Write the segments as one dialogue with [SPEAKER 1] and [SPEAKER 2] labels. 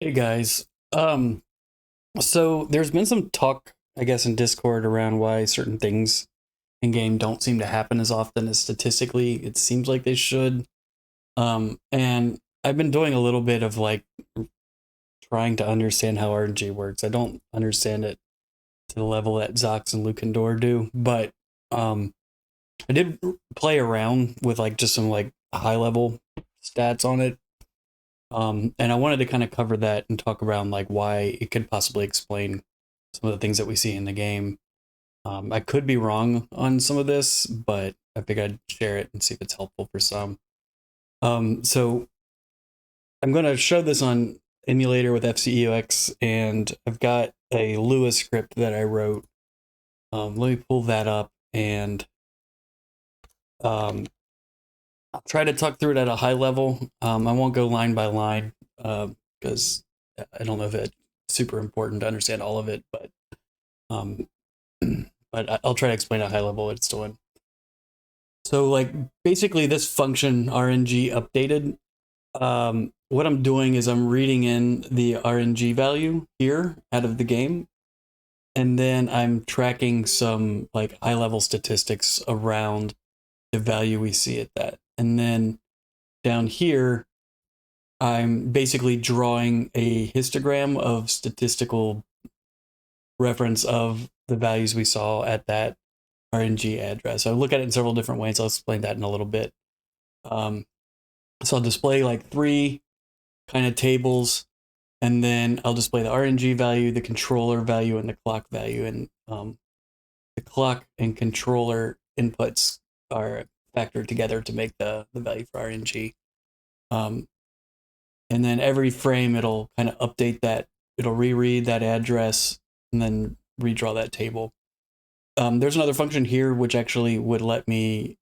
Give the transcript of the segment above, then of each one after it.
[SPEAKER 1] Hey guys. So there's been some talk, I guess, in Discord around why certain things in game don't seem to happen as often as statistically it seems like they should. And I've been doing a little bit of like trying to understand how RNG works. I don't understand it to the level that Zox and Lukendor do, but um I did play around with like just some like high level stats on it. And I wanted to kind of cover that and talk around like why it could possibly explain some of the things that we see in the game. I could be wrong on some of this, but I figured I'd share it and see if it's helpful for some. So I'm going to show this on emulator with FCEOX, and I've got a Lua script that I wrote. Let me pull that up and um, I'll try to talk through it at a high level. I won't go line by line because I don't know if it's super important to understand all of it, um, but I'll try to explain at a high level what it's doing. So, like, basically, this function RNG updated. What I'm doing is I'm reading in the RNG value here out of the game, and then I'm tracking some like high level statistics around the value we see at that, and then down here I'm basically drawing a histogram of statistical reference of the values we saw at that RNG address. So I look at it in several different ways. I'll explain that in a little bit. Um, so I'll display like three kind of tables, and then I'll display the RNG value, the controller value, and the clock value. And the clock and controller inputs are factored together to make the value for RNG. Um, and then every frame it'll kind of update that, it'll reread that address and then redraw that table. There's another function here which actually would let me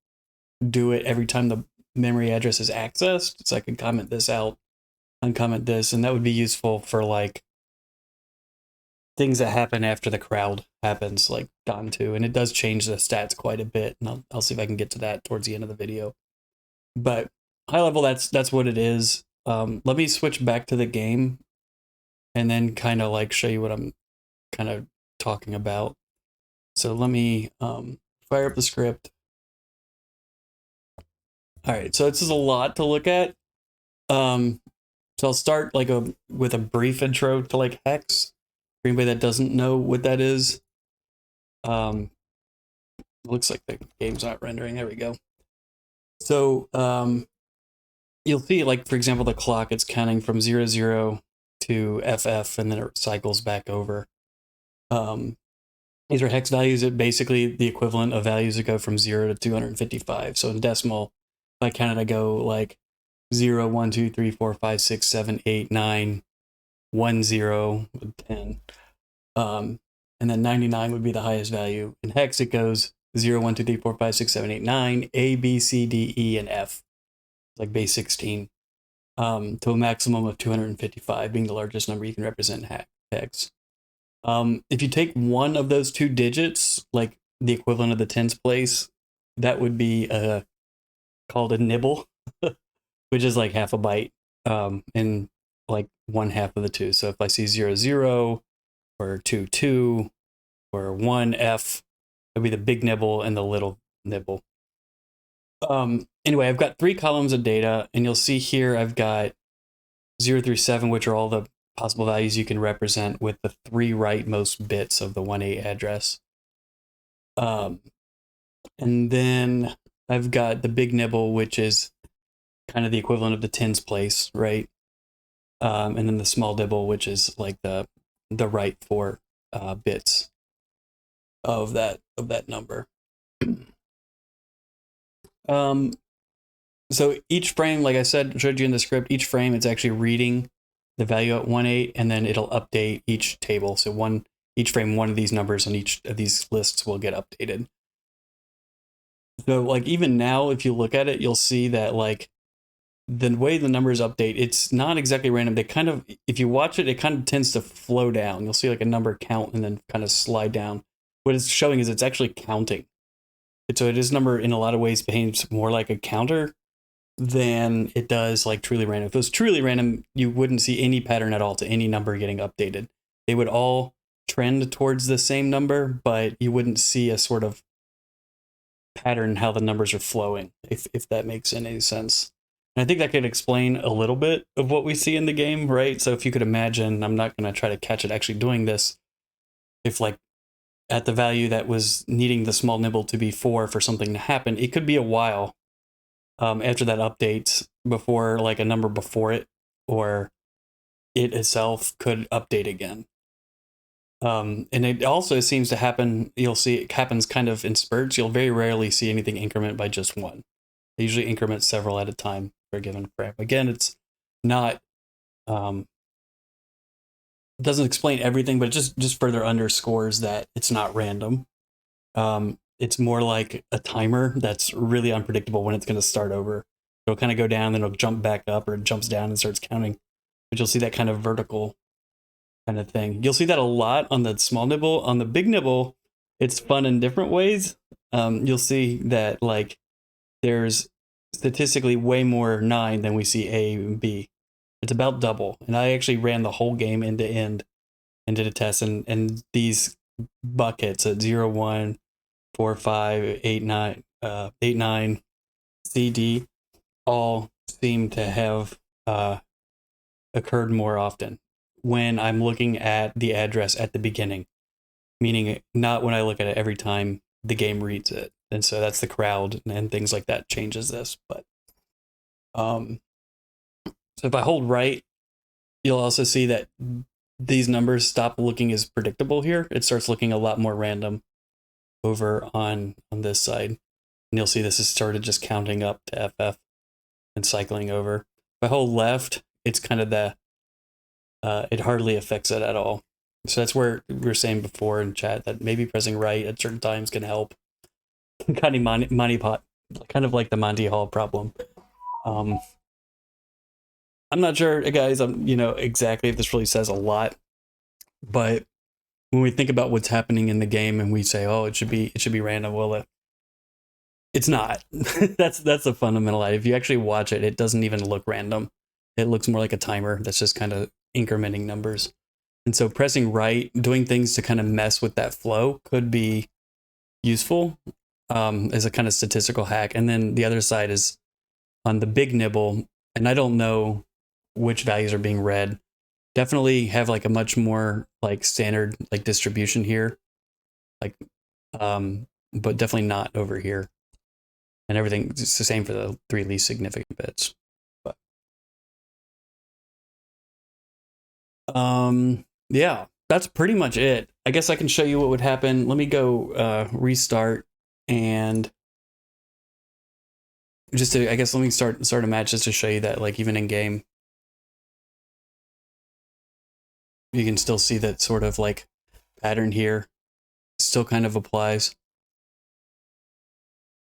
[SPEAKER 1] do it every time the memory address is accessed, so I can comment this out, uncomment this, and that would be useful for like things that happen after the crowd happens, like Don 2, and it does change the stats quite a bit, and I'll see if I can get to that towards the end of the video. But high level, that's what it is. Let me switch back to the game and then kind of like show you what I'm kind of talking about. So let me fire up the script. All right, so this is a lot to look at. So I'll start like with a brief intro to like hex for anybody that doesn't know what that is. Looks like the game's not rendering. There we go. So you'll see, like, for example, the clock, it's counting from 00 to FF, and then it cycles back over. These are hex values, that basically the equivalent of values that go from 0 to 255. So in decimal, if I counted, I go like 0, 1, 2, 3, 4, 5, 6, 7, 8, 9, 1, 0, 10. And then 99 would be the highest value. In hex, it goes 0, 1, 2, 3, 4, 5, 6, 7, 8, 9, A, B, C, D, E, and F, like base 16, to a maximum of 255 being the largest number you can represent in hex. If you take one of those two digits, like the equivalent of the tens place, that would be called a nibble, which is like half a byte, and like one half of the two. So if I see 00 or 22 or 1F, it'd be the big nibble and the little nibble. Anyway, I've got three columns of data, and you'll see here I've got 0 through 7, which are all the possible values you can represent with the three rightmost bits of the 1A address. And then I've got the big nibble, which is kind of the equivalent of the tens place, right? And then the small nibble, which is like the right four bits of that number. So each frame, like I said, showed you in the script, each frame it's actually reading the value at 1.8, and then it'll update each table. So each frame, one of these numbers on each of these lists will get updated. So like even now, if you look at it, you'll see that like the way the numbers update, it's not exactly random. They kind of, if you watch it, it kind of tends to flow down. You'll see like a number count and then kind of slide down. What it's showing is it's actually counting. So this number in a lot of ways behaves more like a counter than it does like truly random. If it was truly random, you wouldn't see any pattern at all to any number getting updated. They would all trend towards the same number, but you wouldn't see a sort of pattern how the numbers are flowing, if that makes any sense. And I think that could explain a little bit of what we see in the game, right? So if you could imagine, I'm not going to try to catch it actually doing this, if like at the value that was needing the small nibble to be 4 for something to happen, it could be a while after that update before like a number before it or it itself could update again. And it also seems to happen, you'll see it happens kind of in spurts. You'll very rarely see anything increment by just one. They usually increment several at a time for a given frame. Again, it's not, doesn't explain everything, but it just further underscores that it's not random. It's more like a timer that's really unpredictable when it's going to start over. It'll kind of go down, then it'll jump back up, or it jumps down and starts counting. But you'll see that kind of vertical kind of thing. You'll see that a lot on the small nibble. On the big nibble, it's fun in different ways. You'll see that like there's statistically way more 9 than we see A and B. It's about double. And I actually ran the whole game end to end and did a test. And these buckets at 0, 1, 4, 5, 8, 9, 8, 9, C, D, all seem to have occurred more often when I'm looking at the address at the beginning, meaning not when I look at it every time the game reads it. And so that's the crowd and things like that changes this. But so if I hold right, you'll also see that these numbers stop looking as predictable here. It starts looking a lot more random over on this side. And you'll see this has started just counting up to FF and cycling over. If I hold left, it's kind of it hardly affects it at all. So that's where we were saying before in chat that maybe pressing right at certain times can help. kind of like the Monty Hall problem. I'm not sure, guys. Exactly if this really says a lot, but when we think about what's happening in the game and we say, "Oh, it should be random," well, it's not. that's a fundamental idea. If you actually watch it, it doesn't even look random. It looks more like a timer that's just kind of incrementing numbers. And so pressing right, doing things to kind of mess with that flow could be useful as a kind of statistical hack. And then the other side is on the big nibble, and I don't know which values are being read. Definitely have like a much more like standard like distribution here, like but definitely not over here. And everything it's the same for the 3 least significant bits. But yeah, that's pretty much it. I guess I can show you what would happen. Let me go restart and just to, I guess, let me start a match just to show you that like even in game you can still see that sort of like pattern here still kind of applies.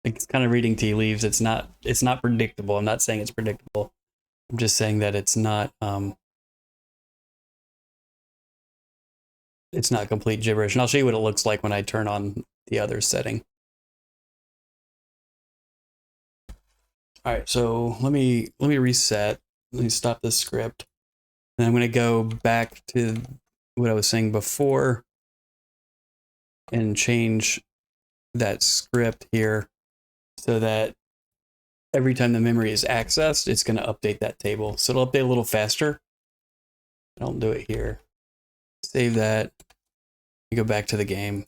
[SPEAKER 1] Like it's kind of reading tea leaves. It's not predictable. I'm not saying it's predictable. I'm just saying that it's not complete gibberish. And I'll show you what it looks like when I turn on the other setting. All right, so let me reset. Let me stop this script. And I'm going to go back to what I was saying before and change that script here so that every time the memory is accessed, it's going to update that table. So it'll update a little faster. I'll do it here. Save that. You go back to the game.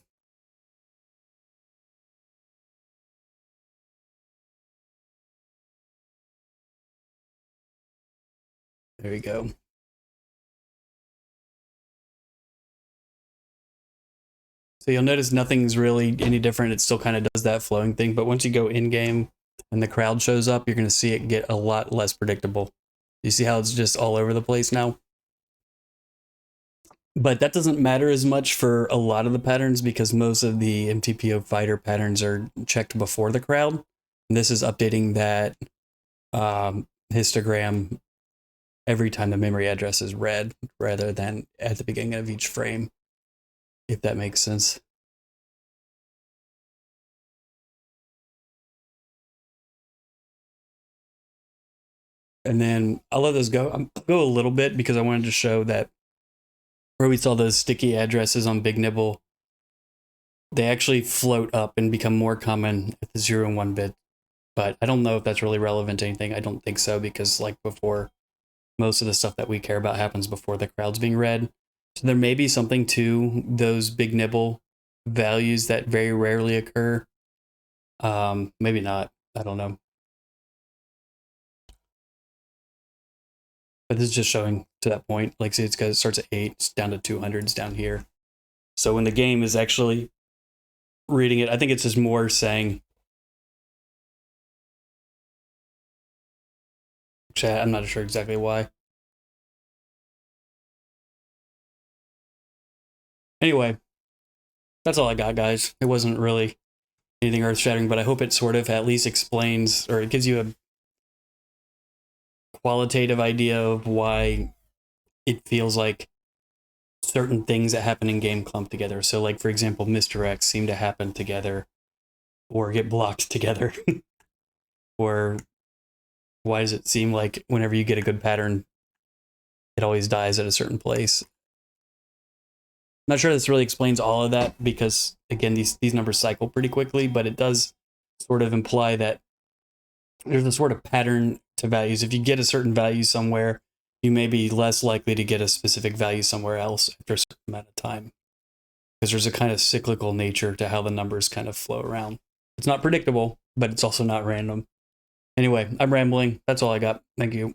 [SPEAKER 1] There we go. So you'll notice nothing's really any different. It still kind of does that flowing thing. But once you go in game and the crowd shows up, you're going to see it get a lot less predictable. You see how it's just all over the place now? But that doesn't matter as much for a lot of the patterns because most of the MTPO fighter patterns are checked before the crowd. And this is updating that histogram every time the memory address is read rather than at the beginning of each frame, if that makes sense. And then I'll let those go. I'll go a little bit because I wanted to show that where we saw those sticky addresses on Big Nibble, they actually float up and become more common at the 0 and 1 bit. But I don't know if that's really relevant to anything. I don't think so, because like before, most of the stuff that we care about happens before the crowd's being read. So there may be something to those Big Nibble values that very rarely occur. Maybe not. I don't know. But this is just showing to that point. Like, see, it's because it starts at 8, it's down to 200s down here. So when the game is actually reading it, I think it's just more saying, chat, I'm not sure exactly why. Anyway, that's all I got, guys. It wasn't really anything earth-shattering, but I hope it sort of at least explains, or it gives you a qualitative idea of why it feels like certain things that happen in game clump together. So, like, for example, misdirects seem to happen together or get blocked together. Or why does it seem like whenever you get a good pattern, it always dies at a certain place? I'm not sure this really explains all of that because, again, these numbers cycle pretty quickly, but it does sort of imply that there's a sort of pattern to values. If you get a certain value somewhere, you may be less likely to get a specific value somewhere else after a certain amount of time, because there's a kind of cyclical nature to how the numbers kind of flow around. It's not predictable, but it's also not random. Anyway, I'm rambling. That's all I got. Thank you.